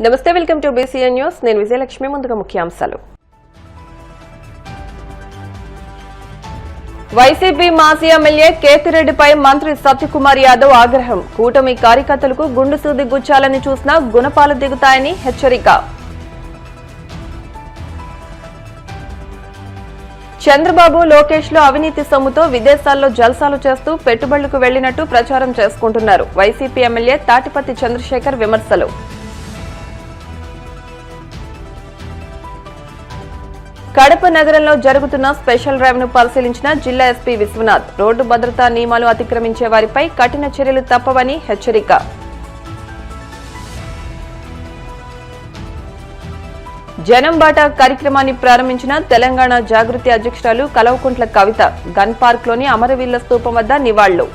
నమస్తే, welcome to BCN news. నేను విజయలక్ష్మి. ముందుగా ముఖ్యాంశాలు. వైసీపీ మాజీ ఎమ్మెల్యే కేతిరెడ్డిపై మంత్రి సత్యకుమార్ యాదవ్ ఆగ్రహం. కూటమి కార్యకర్తలకు గుండు సూది గుచ్చాలని చూసినా గుణపాలు దిగుతాయని హెచ్చరిక. చంద్రబాబు, లోకేష్ లో అవినీతి సొమ్ముతో విదేశాల్లో జల్సాలు చేస్తూ పెట్టుబడులకు వెళ్లినట్టు ప్రచారం చేసుకుంటున్నారు. వైసీపీ ఎమ్మెల్యే తాటిపత్తి చంద్రశేఖర్ విమర్శలు. కడప నగరంలో జరుగుతున్న స్పెషల్ డ్రైవ్ ను పరిశీలించిన జిల్లా ఎస్పీ విశ్వనాథ్. రోడ్డు భద్రతా నియమాలు అతిక్రమించే వారిపై కఠిన చర్యలు తప్పవని హెచ్చరిక. జనం బాటా కార్యక్రమాన్ని ప్రారంభించిన తెలంగాణ జాగృతి అధ్యక్షురాలు కల్వకుంట్ల కవిత. గన్ పార్క్ లోని అమరవీరుల స్తూపం వద్ద నివాళులు.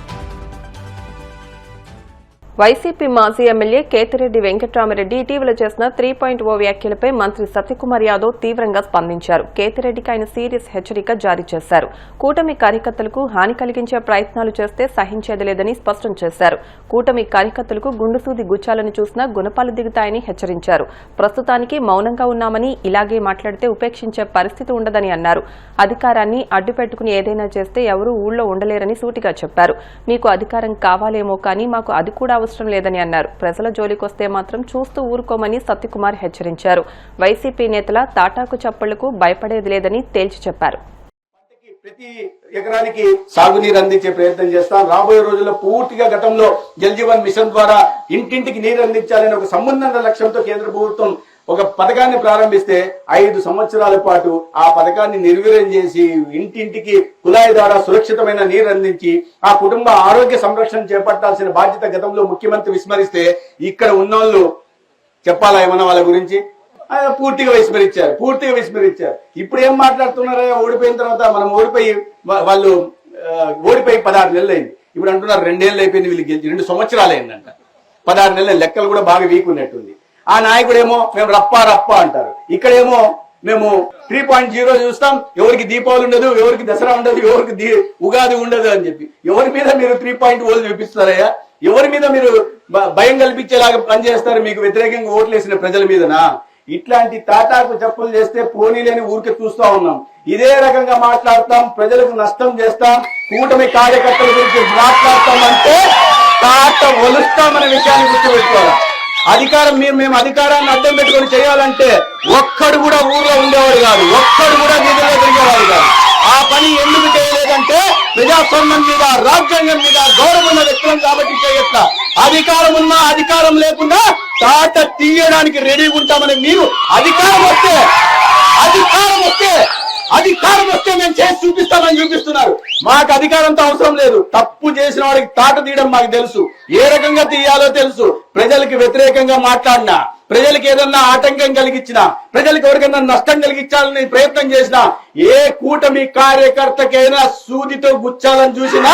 వైసీపీ మాజీ ఎమ్మెల్యే కేతిరెడ్డి వెంకట్రామరెడ్డి ఇటీవల చేసిన 3.0 వ్యాఖ్యలపై మంత్రి సత్యకుమార్ యాదవ్ తీవ్రంగా స్పందించారు. కేతిరెడ్డికి ఆయన సీరియస్ హెచ్చరిక జారీ చేశారు. కూటమి కార్యకర్తలకు హాని కలిగించే ప్రయత్నాలు చేస్తే సహించేది లేదని స్పష్టం చేశారు. కూటమి కార్యకర్తలకు గుండుసూది గుచ్చాలని చూసినా గుణపాలు దిగుతాయని హెచ్చరించారు. ప్రస్తుతానికి మౌనంగా ఉన్నామని, ఇలాగే మాట్లాడితే ఉపేక్షించే పరిస్థితి ఉండదని అన్నారు. అధికారాన్ని అడ్డుపెట్టుకుని ఏదైనా చేస్తే ఎవరూ ఊళ్ళో ఉండలేరని సూటిగా చెప్పారు. మీకు అధికారం కావాలేమో కానీ మాకు అది కూడా అవసరం లేదని అన్నారు. ప్రజల జోలికొస్తే మాత్రం చూస్తూ ఊరుకోమని సత్యకుమార్ హెచ్చరించారు. వైసీపీ నేతల తాటాకు చప్పళ్లకు భయపడేది లేదని తేల్చి చెప్పారు. ప్రతి ఎకరానికి సాగునీరు అందించే ప్రయత్నం చేస్తాం. రాబోయే రోజుల్లో పూర్తిగా గతంలో జల్ జీవన్ మిషన్ ద్వారా ఇంటింటికి నీరు అందించాలని ఒక సంబంధ లక్ష్యంతో కేంద్ర ప్రభుత్వం ఒక పథకాన్ని ప్రారంభిస్తే 5 సంవత్సరాల పాటు ఆ పథకాన్ని నిర్వీర్యం చేసి ఇంటింటికి కుళాయి ద్వారా సురక్షితమైన నీరు అందించి ఆ కుటుంబ ఆరోగ్య సంరక్షణ చేపట్టాల్సిన బాధ్యత గతంలో ముఖ్యమంత్రి విస్మరిస్తే ఇక్కడ ఉన్నోళ్ళు చెప్పాలా ఏమన్నా వాళ్ళ గురించి? పూర్తిగా విస్మరించారు. ఇప్పుడు ఏం మాట్లాడుతున్నారా? ఓడిపోయిన తర్వాత మనం వాళ్ళు ఓడిపోయి 16 నెలలు అయింది. ఇప్పుడు అంటున్నారు 2 ఏళ్ళు అయిపోయింది, వీళ్ళకి 2 సంవత్సరాలు అయిందంట. 16 నెలల లెక్కలు కూడా బాగా వీక్ ఉన్నట్టుంది. ఆ నాయకుడేమో మేము రప్ప అంటారు. ఇక్కడేమో మేము 3.0 చూస్తాం. ఎవరికి దీపావళి ఉండదు, ఎవరికి దసరా ఉండదు, ఎవరికి ఉగాది ఉండదు అని చెప్పి ఎవరి మీద మీరు 3.0 చూపిస్తారయ్యా? ఎవరి మీద మీరు భయం కల్పించేలాగా పనిచేస్తారు? మీకు వ్యతిరేకంగా ఓట్లేసిన ప్రజల మీదనా? ఇట్లాంటి తాటాకు చెప్పులు చేస్తే పోనీలేని ఊరికే చూస్తా ఉన్నాం. ఇదే రకంగా మాట్లాడతాం, ప్రజలకు నష్టం చేస్తాం, కూటమి కార్యకర్తల గురించి మాట్లాడతామంటే తాట ఒలుస్తామనే విషయాన్ని గుర్తుపెట్టుకోవాలి. మేము అధికారాన్ని అడ్డం పెట్టుకుని చేయాలంటే ఒక్కడు కూడా ఊర్లో ఉండేవాడు కాదు, ఒక్కడు కూడా నిధుల్లో తిరిగేవాడు కాదు. ఆ పని ఎందుకు చేయలేదంటే ప్రజాస్వామ్యం మీద, రాజ్యాంగం మీద గౌరవం ఉన్న వ్యక్తులం కాబట్టి చేయట్లా. అధికారం ఉన్నా అధికారం లేకుండా తాట తీయడానికి రెడీగా ఉంటామని మీరు అధికారం వస్తే మేము చేసి చూపిస్తామని చూపిస్తున్నారు. మాకు అధికారంతో అవసరం లేదు. తప్పు చేసిన వాడికి తాట తీయడం మాకు తెలుసు, ఏ రకంగా తీయాలో తెలుసు. ప్రజలకు వ్యతిరేకంగా మాట్లాడినా, ప్రజలకు ఏదన్నా ఆటంకం కలిగించినా, ప్రజలకు ఎవరికైనా నష్టం కలిగించాలని ప్రయత్నం చేసినా, ఏ కూటమి కార్యకర్తకైనా సూదితో గుచ్చాలని చూసినా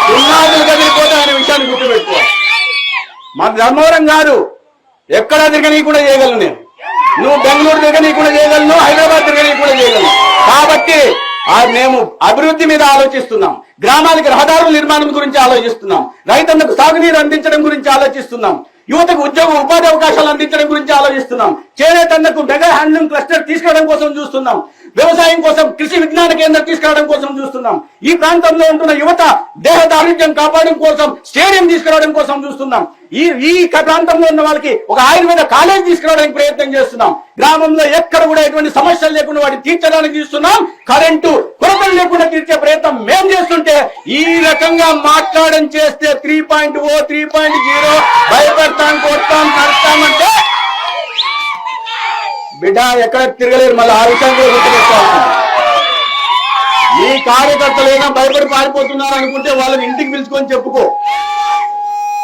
పునాదులు కదిలిపోతాయనే విషయాన్ని గుర్తుపెట్టుకోవాలి. మాకు ధర్మవరం కాదు, ఎక్కడా తిరగనీ కూడా చేయగలను నేను. నువ్వు బెంగళూరు తిరగనీ కూడా చేయగలను, హైదరాబాద్ తిరగనీ కూడా చేయగలను. కాబట్టి మేము అభివృద్ధి మీద ఆలోచిస్తున్నాం, గ్రామాలకు రహదారుల నిర్మాణం గురించి ఆలోచిస్తున్నాం, రైతులకు సాగునీరు అందించడం గురించి ఆలోచిస్తున్నాం, యువతకు ఉపాధి అవకాశాలు అందించడం గురించి ఆలోచిస్తున్నాం, చేనేతలకు మెగా హ్యాండ్లూమ్ క్లస్టర్ తీసుకురావడం కోసం చూస్తున్నాం, వ్యవసాయం కోసం కృషి విజ్ఞాన కేంద్రం తీసుకురావడం కోసం చూస్తున్నాం, ఈ ప్రాంతంలో ఉంటున్న యువత దేహ దారుణ్యం కాపాడడం కోసం స్టేడియం తీసుకురావడం కోసం చూస్తున్నాం, ఈ ప్రాంతంలో ఉన్న వాళ్ళకి ఒక ఆయుర్వేద కాలేజ్ తీసుకురావడానికి ప్రయత్నం చేస్తున్నాం, గ్రామంలో ఎక్కడ కూడా ఎటువంటి సమస్యలు లేకుండా వాటిని తీర్చడానికి చూస్తున్నాం, కరెంటు కొరతలు లేకుండా తీర్చే ప్రయత్నం మేం చేస్తుంటే ఈ రకంగా మాట్లాడడం చేస్తే 3.0 3.0 భయపెడతాం, కొడతాం, నడతామంటే బిడ్డ ఎక్కడ తిరగలేరు. మళ్ళీ ఆ విషయం కూడా గుర్తుపెట్టుకోవాల్సింది. ఈ కార్యకర్తలు ఏమైనా భయపడి పారిపోతున్నారు అనుకుంటే వాళ్ళని ఇంటికి పిలుచుకొని చెప్పుకో,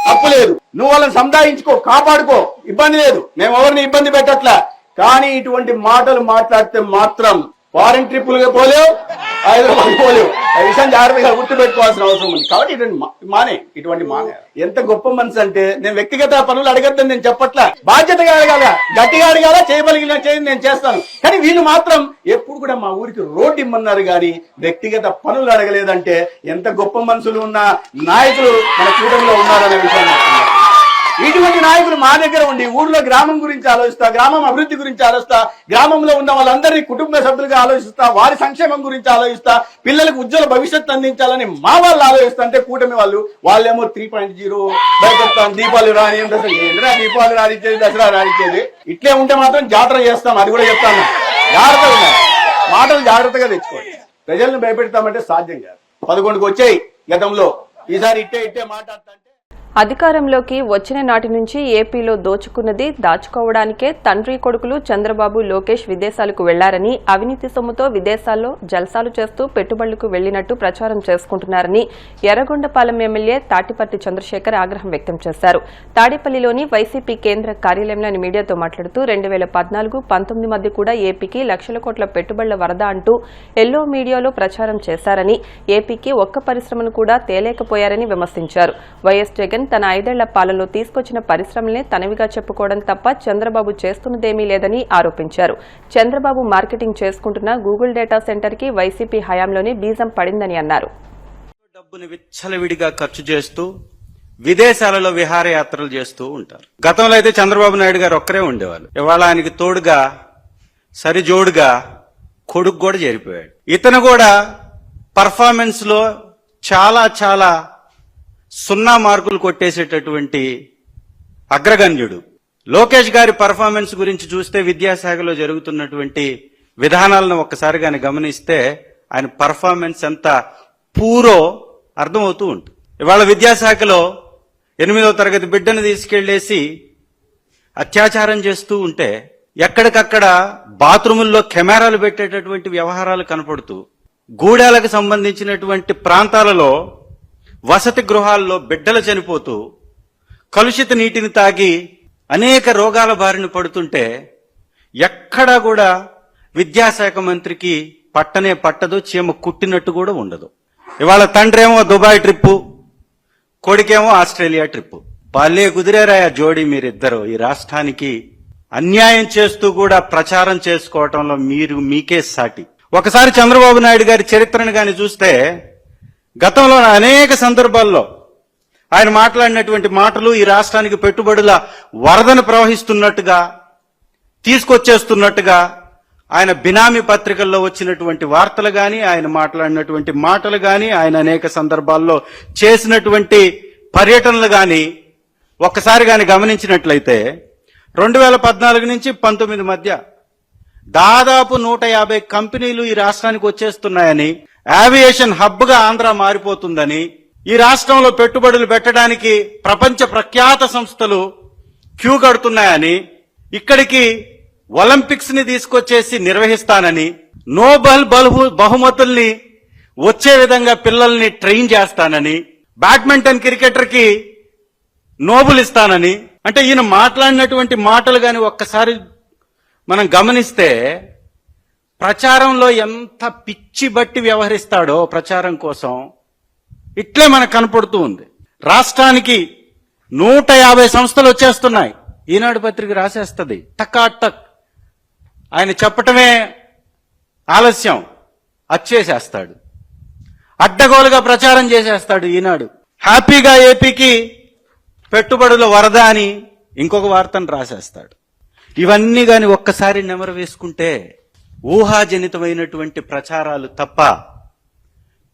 తప్పు లేదు. నువ్వు వాళ్ళని సంధాయించుకో, కాపాడుకో, ఇబ్బంది లేదు. మేము ఎవరిని ఇబ్బంది పెట్టట్లా. కానీ ఇటువంటి మాటలు మాట్లాడితే మాత్రం ఫారెన్ ట్రిప్పులుగా పోలేవు, హైదరాబాద్ పోలేవు. ఆ విషయం జాగ్రత్తగా గుర్తుపెట్టుకోవాల్సిన అవసరం ఉంది. కాబట్టి ఇటువంటి మానే ఎంత గొప్ప మనసు అంటే, నేను వ్యక్తిగత పనులు అడగద్దని నేను చెప్పట్లా, బాధ్యతగా అడగాల, గట్టిగా అడగాల, చేయగలిగిన చేయండి, నేను చేస్తాను. కానీ వీళ్ళు మాత్రం ఎప్పుడు కూడా మా ఊరికి రోడ్డు ఇమ్మన్నారు కానీ వ్యక్తిగత పనులు అడగలేదంటే ఎంత గొప్ప మనసులు ఉన్న నాయకులు మన కూటమిలో ఉన్నారనే విషయాన్ని ఇటువంటి నాయకులు మా దగ్గర ఉండి ఊర్లో గ్రామం గురించి ఆలోచిస్తా, గ్రామం అభివృద్ధి గురించి ఆలోచిస్తా, గ్రామంలో ఉన్న వాళ్ళందరినీ కుటుంబ సభ్యులుగా ఆలోచిస్తా, వారి సంక్షేమం గురించి ఆలోచిస్తా, పిల్లలకు ఉజ్వల భవిష్యత్తు అందించాలని మా వాళ్ళు ఆలోచిస్తా అంటే కూటమి వాళ్ళేమో 3.0 భయపెడతాం, దీపావళి రాని దీపావళి రానిచ్చేది, దసరా రానిచ్చేది. ఇట్లే ఉంటే మాత్రం జాతర చేస్తాం, అది కూడా చెప్తాను. జాగ్రత్తగా ఉన్నాయి, మాటలు జాగ్రత్తగా తెచ్చుకోండి. ప్రజలను భయపెడతామంటే సాధ్యం కాదు. 11కి వచ్చాయి గతంలో, ఈసారి ఇట్టే మాట్లాడతా. అధికారంలోకి వచ్చిన నాటి నుంచి ఏపీలో దోచుకున్నది దాచుకోవడానికే తండ్రి కొడుకులు చంద్రబాబు, లోకేష్ విదేశాలకు వెళ్లారని, అవినీతి సొమ్ముతో విదేశాల్లో జల్సాలు చేస్తూ పెట్టుబడులకు వెళ్లినట్టు ప్రచారం చేసుకుంటున్నారని ఎర్రగొండపాలెం ఎమ్మెల్యే తాటిపర్తి చంద్రశేఖర్ ఆగ్రహం వ్యక్తం చేశారు. తాడేపల్లిలోని వైసీపీ కేంద్ర కార్యాలయంలో మీడియాతో మాట్లాడుతూ 2014-19 మధ్య కూడా ఏపీకి లక్షల కోట్ల పెట్టుబడుల వరద అంటూ ఎల్లో మీడియాలో ప్రచారం చేశారని, ఏపీకి ఒక్క పరిశ్రమను కూడా తేలేకపోయారని విమర్శించారు. వైఎస్ జగన్ తన 5 ఏళ్ల పాలనలో తీసుకొచ్చిన పరిశ్రమలనే తనవిగా చెప్పుకోవడం తప్ప చంద్రబాబు చేస్తున్నదేమీ లేదని ఆరోపించారు. చంద్రబాబు మార్కెటింగ్ చేసుకుంటున్న గూగుల్ డేటా సెంటర్ కి వైసీపీ హయాంలోనే బీజం పడిందని అన్నారు. డబ్బుని విచ్చలవిడిగా ఖర్చు చేస్తూ విదేశాలలో విహారయాత్రలు చేస్తూ ఉంటారు. గతంలో అయితే చంద్రబాబు నాయుడు గారు ఒక్కరే ఉండేవాళ్ళు. ఇవాళ ఆయనకి తోడుగా సరిజోడుగా కొడుకు కూడా చేరిపోయాడు. ఇతను కూడా పర్ఫార్మెన్స్ లో చాలా 0 మార్కులు కొట్టేసేటటువంటి అగ్రగణ్యుడు. లోకేష్ గారి పర్ఫార్మెన్స్ గురించి చూస్తే విద్యాశాఖలో జరుగుతున్నటువంటి విధానాలను ఒక్కసారి గాని గమనిస్తే ఆయన పర్ఫార్మెన్స్ ఎంత పూరో అర్థమవుతూ ఉంటుంది. ఇవాళ విద్యాశాఖలో 8వ తరగతి బిడ్డను తీసుకెళ్లేసి అత్యాచారం చేస్తూ ఉంటే ఎక్కడికక్కడ బాత్రూముల్లో కెమెరాలు పెట్టేటటువంటి వ్యవహారాలు కనపడుతూ, గూడాలకు సంబంధించినటువంటి ప్రాంతాలలో వసతి గృహాల్లో బిడ్డలు చనిపోతూ, కలుషిత నీటిని తాగి అనేక రోగాల బారిన పడుతుంటే ఎక్కడా కూడా విద్యాశాఖ మంత్రికి పట్టదు, చీమ కుట్టినట్టు కూడా ఉండదు. ఇవాళ తండ్రేమో దుబాయ్ ట్రిప్పు, కొడుకేమో ఆస్ట్రేలియా ట్రిప్పు. బాల్యే కుదిరేరాయా జోడీ మీరిద్దరు. ఈ రాష్ట్రానికి అన్యాయం చేస్తూ కూడా ప్రచారం చేసుకోవటంలో మీకే సాటి. ఒకసారి చంద్రబాబు నాయుడు గారి చరిత్రను గాని చూస్తే గతంలో అనేక సందర్భాల్లో ఆయన మాట్లాడినటువంటి మాటలు ఈ రాష్ట్రానికి పెట్టుబడుల వరదను ప్రవహిస్తున్నట్టుగా, తీసుకొచ్చేస్తున్నట్టుగా, ఆయన బినామీ పత్రికల్లో వచ్చినటువంటి వార్తలు గాని, ఆయన మాట్లాడినటువంటి మాటలు గాని, ఆయన అనేక సందర్భాల్లో చేసినటువంటి పర్యటనలు గాని ఒక్కసారి గాని గమనించినట్లయితే 2014 నుంచి 19 మధ్య దాదాపు 150 కంపెనీలు ఈ రాష్ట్రానికి వచ్చేస్తున్నాయని, ఏవియేషన్ హబ్ గా ఆంధ్ర మారిపోతుందని, ఈ రాష్ట్రంలో పెట్టుబడులు పెట్టడానికి ప్రపంచ ప్రఖ్యాత సంస్థలు క్యూ కడుతున్నాయని, ఇక్కడికి ఒలింపిక్స్ ని తీసుకొచ్చేసి నిర్వహిస్తానని, నోబెల్ బహుమతుల్ని వచ్చే విధంగా పిల్లల్ని ట్రైన్ చేస్తానని, బ్యాడ్మింటన్ క్రికెటర్ కి నోబెల్ ఇస్తానని, అంటే ఈయన మాట్లాడినటువంటి మాటలు గాని ఒక్కసారి మనం గమనిస్తే ప్రచారంలో ఎంత పిచ్చి బట్టి వ్యవహరిస్తాడో ప్రచారం కోసం ఇట్లే మనకు కనపడుతూ ఉంది. రాష్ట్రానికి 150 సంస్థలు వచ్చేస్తున్నాయి. ఈనాడు పత్రిక రాసేస్తుంది టక్. ఆయన చెప్పటమే ఆలస్యం, అచ్చేసేస్తాడు, అడ్డగోలుగా ప్రచారం చేసేస్తాడు. ఈనాడు హ్యాపీగా ఏపీకి పెట్టుబడుల వరద అని ఇంకొక వార్తను రాసేస్తాడు. ఇవన్నీ గాని ఒక్కసారి నెమరు వేసుకుంటే ఊహాజనితమైనటువంటి ప్రచారాలు తప్ప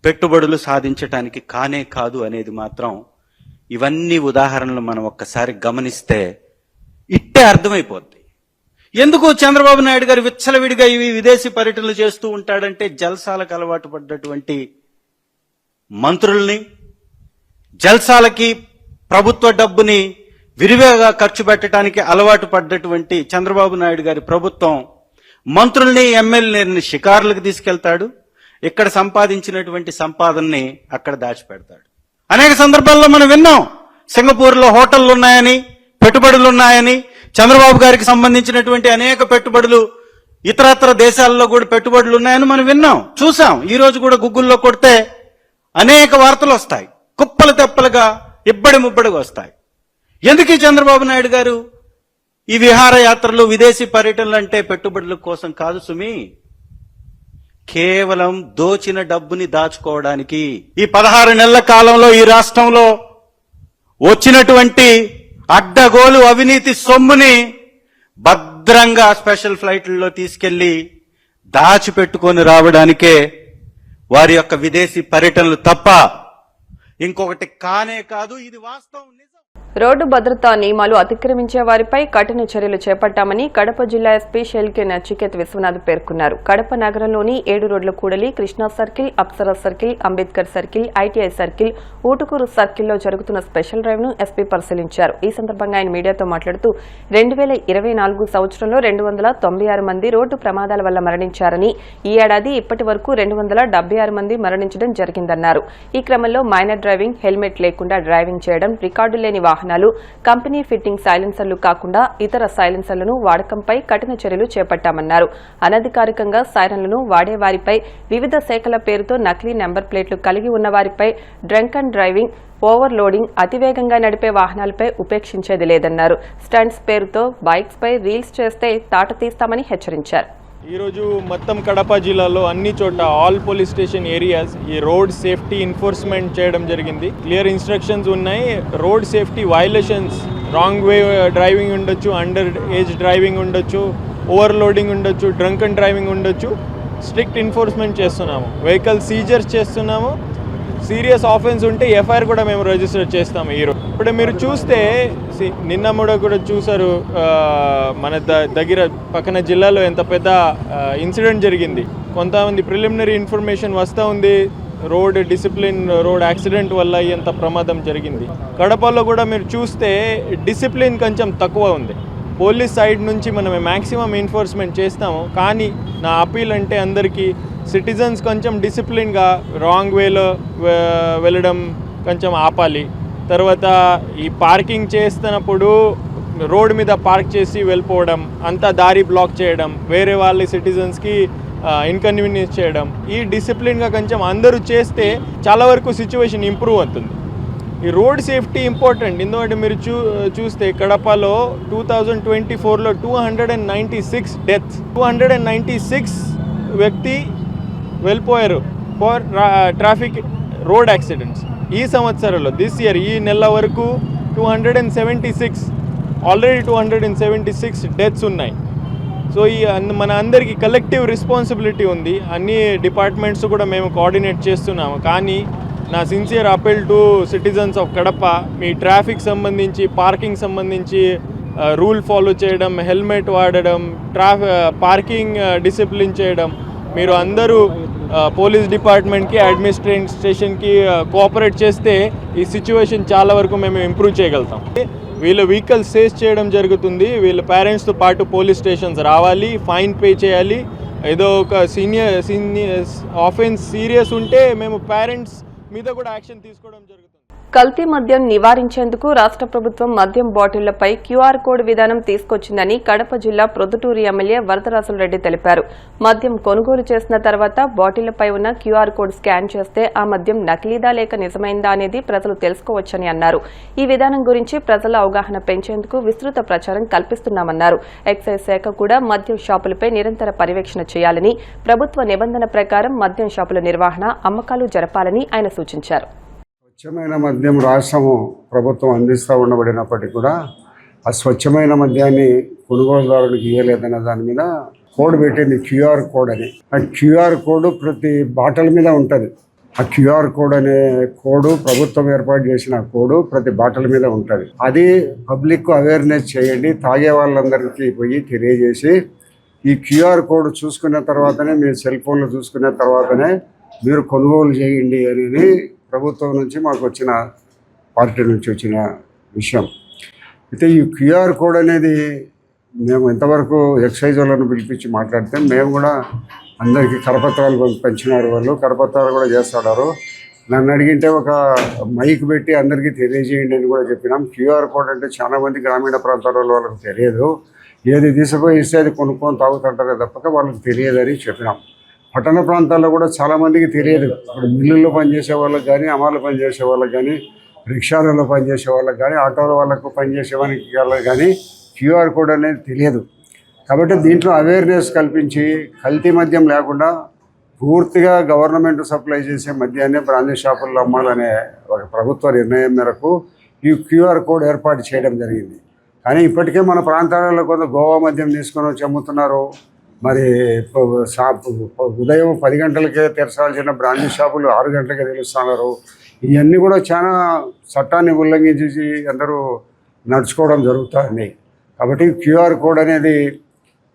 పెట్టుబడులు సాధించటానికి కానే కాదు అనేది మాత్రం ఇవన్నీ ఉదాహరణలు మనం ఒక్కసారి గమనిస్తే ఇట్టే అర్థమైపోద్ది. ఎందుకు చంద్రబాబు నాయుడు గారు విచ్చలవిడిగా ఇవి విదేశీ పర్యటనలు చేస్తూ ఉంటాడంటే జల్సాలకు అలవాటు పడ్డటువంటి మంత్రుల్ని, జల్సాలకి ప్రభుత్వ డబ్బుని విరివిగా ఖర్చు పెట్టడానికి అలవాటు పడ్డటువంటి చంద్రబాబు నాయుడు గారి ప్రభుత్వం మంత్రుల్ని, ఎమ్మెల్యేలని షికారులకు తీసుకెళ్తాడు. ఇక్కడ సంపాదించినటువంటి సంపాదనని అక్కడ దాచిపెడతాడు. అనేక సందర్భాల్లో మనం విన్నాం, సింగపూర్లో హోటళ్లు ఉన్నాయని, పెట్టుబడులు ఉన్నాయని, చంద్రబాబు గారికి సంబంధించినటువంటి అనేక పెట్టుబడులు ఇతరత్ర దేశాల్లో కూడా పెట్టుబడులు ఉన్నాయని మనం విన్నాం, చూసాం. ఈ రోజు కూడా గూగుల్లో కొడితే అనేక వార్తలు వస్తాయి, కుప్పలు తెప్పలుగా ఇబ్బడి ముబ్బడిగా వస్తాయి. ఎందుకు చంద్రబాబు నాయుడు గారు ఈ విహారయాత్రలు, విదేశీ పర్యటనలు అంటే పెట్టుబడుల కోసం కాదు సుమి, కేవలం దోచిన డబ్బుని దాచుకోవడానికి. ఈ 16 నెలల కాలంలో ఈ రాష్ట్రంలో వచ్చినటువంటి అడ్డగోలు అవినీతి సొమ్ముని భద్రంగా స్పెషల్ ఫ్లైట్లలో తీసుకెళ్లి దాచిపెట్టుకొని రావడానికే వారి యొక్క విదేశీ పర్యటనలు తప్ప ఇంకొకటి కానే కాదు. ఇది వాస్తవం, నిజం. రోడ్డు భద్రతా నియమాలు అతిక్రమించే వారిపై కఠిన చర్యలు చేపట్టామని కడప జిల్లా ఎస్పీ షెల్కే నచికేత్ విశ్వనాథ్ పేర్కొన్నారు. కడప నగరంలోని 7 రోడ్ల కూడలి, Krishna circle, Apsara circle, Ambedkar circle, ITI circle, Utukuru సర్కిల్లో జరుగుతున్న స్పెషల్ డ్రైవ్ ను ఎస్పీ పరిశీలించారు. ఈ సందర్భంగా ఆయన మీడియాతో మాట్లాడుతూ 2024 సంవత్సరంలో 296 మంది రోడ్డు ప్రమాదాల వల్ల మరణించారని, ఈ ఏడాది ఇప్పటి వరకు 276 మంది మరణించడం జరిగిందన్నారు. ఈ క్రమంలో మైనర్ డ్రైవింగ్, హెల్మెట్ లేకుండా డ్రైవింగ్ చేయడం, రికార్డు లేని వాహనాలు, కంపెనీ ఫిట్టింగ్ సైలెన్సర్లు కాకుండా ఇతర సైలెన్సర్లను వాడకంపై కఠిన చర్యలు చేపట్టామన్నారు. అనధికారికంగా సైరన్లను వాడేవారిపై, వివిధ శాఖల పేరుతో నకిలీ నెంబర్ ప్లేట్లు కలిగి ఉన్న వారిపై, drunk and driving, overloading, అతివేగంగా నడిపే వాహనాలపై ఉపేక్షించేది లేదన్నారు. స్టంట్స్ పేరుతో బైక్స్ పై రీల్స్ చేస్తే తాట తీస్తామని హెచ్చరించారు. ఈరోజు మొత్తం కడప జిల్లాలో అన్ని చోట ఆల్ పోలీస్ స్టేషన్ ఏరియాస్ ఈ రోడ్ సేఫ్టీ ఎన్ఫోర్స్మెంట్ చేయడం జరిగింది. క్లియర్ ఇన్స్ట్రక్షన్స్ ఉన్నాయి. Road safety violations, wrong way driving ఉండొచ్చు, అండర్ ఏజ్ డ్రైవింగ్ ఉండొచ్చు, ఓవర్లోడింగ్ ఉండొచ్చు, డ్రంక్ అండ్ డ్రైవింగ్ ఉండొచ్చు. స్ట్రిక్ట్ ఎన్ఫోర్స్మెంట్ చేస్తున్నాము. వెహికల్ సీజర్స్ చేస్తున్నాము. సీరియస్ ఆఫెన్స్ ఉంటే ఎఫ్ఐఆర్ కూడా మేము రిజిస్టర్ చేస్తాము. ఈరోజు ఇప్పుడు మీరు చూస్తే నిన్న కూడా చూసారు, మన దగ్గర పక్కన జిల్లాలో ఎంత పెద్ద ఇన్సిడెంట్ జరిగింది. కొంతమంది ప్రిలిమినరీ ఇన్ఫర్మేషన్ వస్తూ ఉంది, రోడ్ డిసిప్లిన్, రోడ్ యాక్సిడెంట్ వల్ల ఎంత ప్రమాదం జరిగింది. కడపలో కూడా మీరు చూస్తే డిసిప్లిన్ కొంచెం తక్కువ ఉంది. పోలీస్ సైడ్ నుంచి మనం మ్యాక్సిమం ఎన్ఫోర్స్మెంట్ చేస్తాము. కానీ నా అపీల్ అంటే అందరికీ సిటిజన్స్ కొంచెం డిసిప్లిన్గా రాంగ్ వేలో వెళ్ళడం కొంచెం ఆపాలి. తర్వాత ఈ పార్కింగ్ చేస్తున్నప్పుడు రోడ్ మీద పార్క్ చేసి వెళ్ళిపోవడం, అంతా దారి బ్లాక్ చేయడం, వేరే వాళ్ళ సిటిజన్స్కి ఇన్కన్వీనియన్స్ చేయడం, ఈ డిసిప్లిన్గా కొంచెం అందరూ చేస్తే చాలా వరకు సిచ్యువేషన్ ఇంప్రూవ్ అవుతుంది. ఈ రోడ్ సేఫ్టీ ఇంపార్టెంట్. ఎందుకంటే మీరు చూస్తే కడపలో 2024లో 296 డెత్స్, 296 వ్యక్తి వెళ్ళిపోయారు ఫర్ ట్రాఫిక్ రోడ్ యాక్సిడెంట్స్. ఈ సంవత్సరంలో దిస్ ఇయర్ ఈ నెల వరకు 276, ఆల్రెడీ 276 డెత్స్ ఉన్నాయి. సో ఈ మన అందరికీ కలెక్టివ్ రెస్పాన్సిబిలిటీ ఉంది. అన్ని డిపార్ట్మెంట్స్ కూడా మేము కోఆర్డినేట్ చేస్తున్నాము. కానీ నా sincere appeal to citizens of Kadapa, me traffic సంబంధించి, పార్కింగ్ సంబంధించి రూల్ ఫాలో చేయడం, హెల్మెట్ వాడడం, పార్కింగ్ డిసిప్లిన్ చేయడం, మీరు అందరూ పోలీస్ డిపార్ట్మెంట్కి, అడ్మినిస్ట్రేషన్కి కోఆపరేట్ చేస్తే ఈ సిచ్యువేషన్ చాలా వరకు మేము ఇంప్రూవ్ చేయగలుగుతాం. వీళ్ళ వెహికల్స్ సేజ్ చేయడం జరుగుతుంది. వీళ్ళ పేరెంట్స్తో పాటు పోలీస్ స్టేషన్స్ రావాలి, ఫైన్ పే చేయాలి. ఏదో ఒక సీనియర్ ఆఫెన్స్ సీరియస్ ఉంటే మేము పేరెంట్స్ మీద కూడా యాక్షన్ తీసుకోవడం జరుగుతుంది. కల్తీ మద్యం నివారించేందుకు రాష్ట్ర ప్రభుత్వం మద్యం బాటిళ్లపై క్యూఆర్ కోడ్ విధానం తీసుకొచ్చిందని కడప జిల్లా ప్రొద్దుటూరు ఎమ్మెల్యే వరదరాసులరెడ్డి తెలిపారు. మద్యం కొనుగోలు చేసిన తర్వాత బాటిళ్లపై ఉన్న క్యూఆర్ కోడ్ స్కాన్ చేస్తే ఆ మద్యం నకిలీదా లేక నిజమైందా అనేది ప్రజలు తెలుసుకోవచ్చని అన్నారు. ఈ విధానం గురించి ప్రజల అవగాహన పెంచేందుకు విస్తృత ప్రచారం కల్పిస్తున్నామన్నారు. ఎక్సైజ్ శాఖ కూడా మద్యం షాపులపై నిరంతర పర్యవేక్షణ చేయాలని, ప్రభుత్వ నిబంధన ప్రకారం మద్యం షాపుల నిర్వహణ, అమ్మకాలు జరపాలని ఆయన సూచించారు. స్వచ్ఛమైన మద్యం రాష్ట్రము ప్రభుత్వం అందిస్తూ ఉండబడినప్పటికీ కూడా ఆ స్వచ్ఛమైన మద్యాన్ని కొనుగోలుదారునికి ఇవ్వలేదన్న దాని మీద కోడ్ పెట్టింది, క్యూఆర్ కోడ్ అని. ఆ క్యూఆర్ కోడ్ ప్రతి బాటిల్ మీద ఉంటుంది. ఆ క్యూఆర్ కోడ్ అనే కోడ్ ప్రభుత్వం ఏర్పాటు చేసిన కోడ్ ప్రతి బాటిల్ మీద ఉంటుంది. అది పబ్లిక్ అవేర్నెస్ చేయండి, తాగే వాళ్ళందరికీ పోయి తెలియజేసి ఈ క్యూఆర్ కోడ్ చూసుకున్న తర్వాతనే, మీరు సెల్ ఫోన్లో చూసుకున్న తర్వాతనే మీరు కొనుగోలు చేయండి అనేది ప్రభుత్వం నుంచి మాకు వచ్చిన, పార్టీ నుంచి వచ్చిన విషయం. అయితే ఈ క్యూఆర్ కోడ్ అనేది మేము ఎంతవరకు ఎక్సైజ్ వాళ్ళను పిలిపించి మాట్లాడితే, మేము కూడా అందరికీ కరపత్రాలు పంచినారు. వాళ్ళు కరపత్రాలు కూడా చేస్తున్నారు. నన్ను అడిగింటే ఒక మైక్ పెట్టి అందరికీ తెలియజేయండి అని కూడా చెప్పినాం. క్యూఆర్ కోడ్ అంటే చాలా మంది గ్రామీణ ప్రాంతాల వాళ్ళకి తెలియదు. ఏది తీసుకుపోయి ఇస్తే అది కొనుక్కొని తాగుతుంటారే తప్పక వాళ్ళకి తెలియదని చెప్పినాం. పట్టణ ప్రాంతాల్లో కూడా చాలామందికి తెలియదు. ఇప్పుడు మిల్లుల్లో పనిచేసే వాళ్ళకి కానీ, అమ్మాయిలు పనిచేసే వాళ్ళకి కానీ, రిక్షాలలో పనిచేసే వాళ్ళకి కానీ, ఆటోల వాళ్ళకు పనిచేసే వాళ్ళకి కానీ క్యూఆర్ కోడ్ అనేది తెలియదు. కాబట్టి దీంట్లో అవేర్నెస్ కల్పించి కల్తీ మద్యం లేకుండా పూర్తిగా గవర్నమెంట్ సప్లై చేసే మద్యాన్ని బ్రాందీ షాపుల్లో అమ్మాలనే ఒక ప్రభుత్వ నిర్ణయం మేరకు ఈ క్యూఆర్ కోడ్ ఏర్పాటు చేయడం జరిగింది. కానీ ఇప్పటికే మన ప్రాంతాలలో కొంత గోవా మద్యం తీసుకొని వచ్చి అమ్ముతున్నారు. మరి ఉదయం 10 గంటలకే తెరచాల్సిన బ్రాంచీ షాపులు 6 గంటలకే తెలుస్తున్నారు. ఇవన్నీ కూడా చాలా చట్టాన్ని ఉల్లంఘించి అందరూ నడుచుకోవడం జరుగుతుంది. కాబట్టి క్యూఆర్ కోడ్ అనేది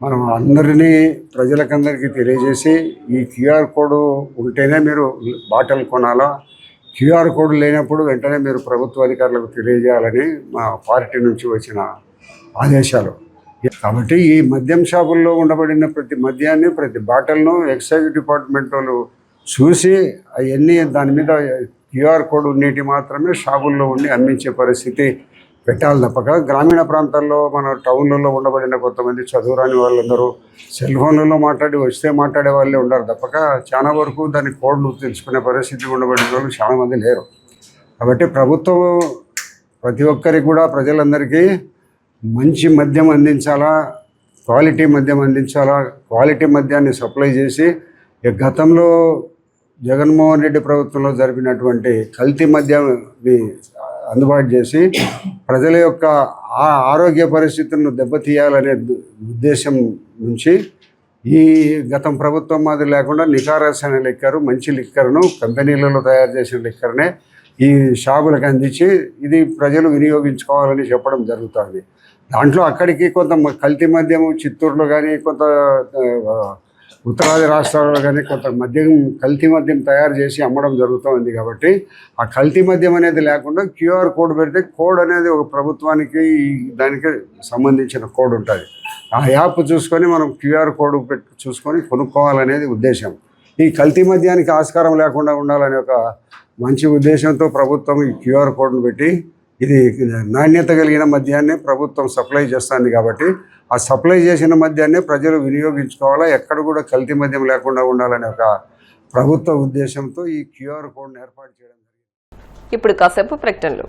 మనం అందరినీ ప్రజలకందరికీ తెలియజేసి, ఈ క్యూఆర్ కోడ్ ఉంటేనే మీరు బాటలు కొనాలా, క్యూఆర్ కోడ్ లేనప్పుడు వెంటనే మీరు ప్రభుత్వ అధికారులకు తెలియజేయాలని మా పార్టీ నుంచి వచ్చిన ఆదేశాలు. కాబట్టి ఈ మద్యం షాపుల్లో ఉండబడిన ప్రతి మద్యాన్ని, ప్రతి బాటిల్ను ఎక్సైజ్ డిపార్ట్మెంట్ వాళ్ళు చూసి అవన్నీ దాని మీద క్యూఆర్ కోడ్ ఉన్నటి మాత్రమే షాపుల్లో ఉండి అమ్మించే పరిస్థితి పెట్టాలి తప్పక, గ్రామీణ ప్రాంతాల్లో మన టౌన్లలో ఉండబడిన కొంతమంది చదువురాని వాళ్ళందరూ సెల్ ఫోన్లలో వస్తే మాట్లాడే వాళ్ళే ఉండరు తప్పక చాలా వరకు దాని కోడ్ను తెలుసుకునే పరిస్థితి ఉండబడిన వాళ్ళు చాలామంది లేరు. కాబట్టి ప్రభుత్వం ప్రతి ఒక్కరికి కూడా ప్రజలందరికీ మంచి మద్యం అందించాలా, క్వాలిటీ మద్యం అందించాలా, క్వాలిటీ మద్యాన్ని సప్లై చేసి గతంలో జగన్మోహన్ రెడ్డి ప్రభుత్వంలో జరిపినటువంటి కల్తీ మద్యాన్ని అందుబాటు చేసి ప్రజల యొక్క ఆరోగ్య పరిస్థితులను దెబ్బతీయాలనే ఉద్దేశం నుంచి ఈ గతం ప్రభుత్వం మాదిరి లేకుండా నికారసైన లిక్కరు, మంచి లిక్కర్ను కంపెనీలలో తయారు చేసిన లిక్కర్నే ఈ షాపులకు అందించి ఇది ప్రజలు వినియోగించుకోవాలని చెప్పడం జరుగుతుంది. దాంట్లో అక్కడికి కొంత కల్తీ మద్యము చిత్తూరులో కానీ, కొంత ఉత్తరాది రాష్ట్రాల్లో కానీ కొంత కల్తీ మద్యం తయారు చేసి అమ్మడం జరుగుతుంది. కాబట్టి ఆ కల్తీ మద్యం అనేది లేకుండా క్యూఆర్ కోడ్ పెడితే, కోడ్ అనేది ఒక ప్రభుత్వానికి దానికి సంబంధించిన కోడ్ ఉంటుంది. ఆ యాప్ చూసుకొని మనం క్యూఆర్ కోడ్ చూసుకొని కొనుక్కోవాలనేది ఉద్దేశం. ఈ కల్తీ మద్యానికి ఆస్కారం లేకుండా ఉండాలనే ఒక మంచి ఉద్దేశంతో ప్రభుత్వం ఈ క్యూఆర్ కోడ్ను పెట్టి, ఇది నాణ్యత కలిగిన మద్యాన్ని ప్రభుత్వం సప్లై చేస్తుంది. కాబట్టి ఆ సప్లై చేసిన మద్యాన్ని ప్రజలు వినియోగించుకోవాలా, ఎక్కడ కూడా కల్తీ మద్యం లేకుండా ఉండాలనే ఒక ప్రభుత్వ ఉద్దేశంతో ఈ క్యూఆర్ కోడ్ను ఏర్పాటు చేయడం జరిగింది. ఇప్పుడు కాసేపు ప్రకటనలు.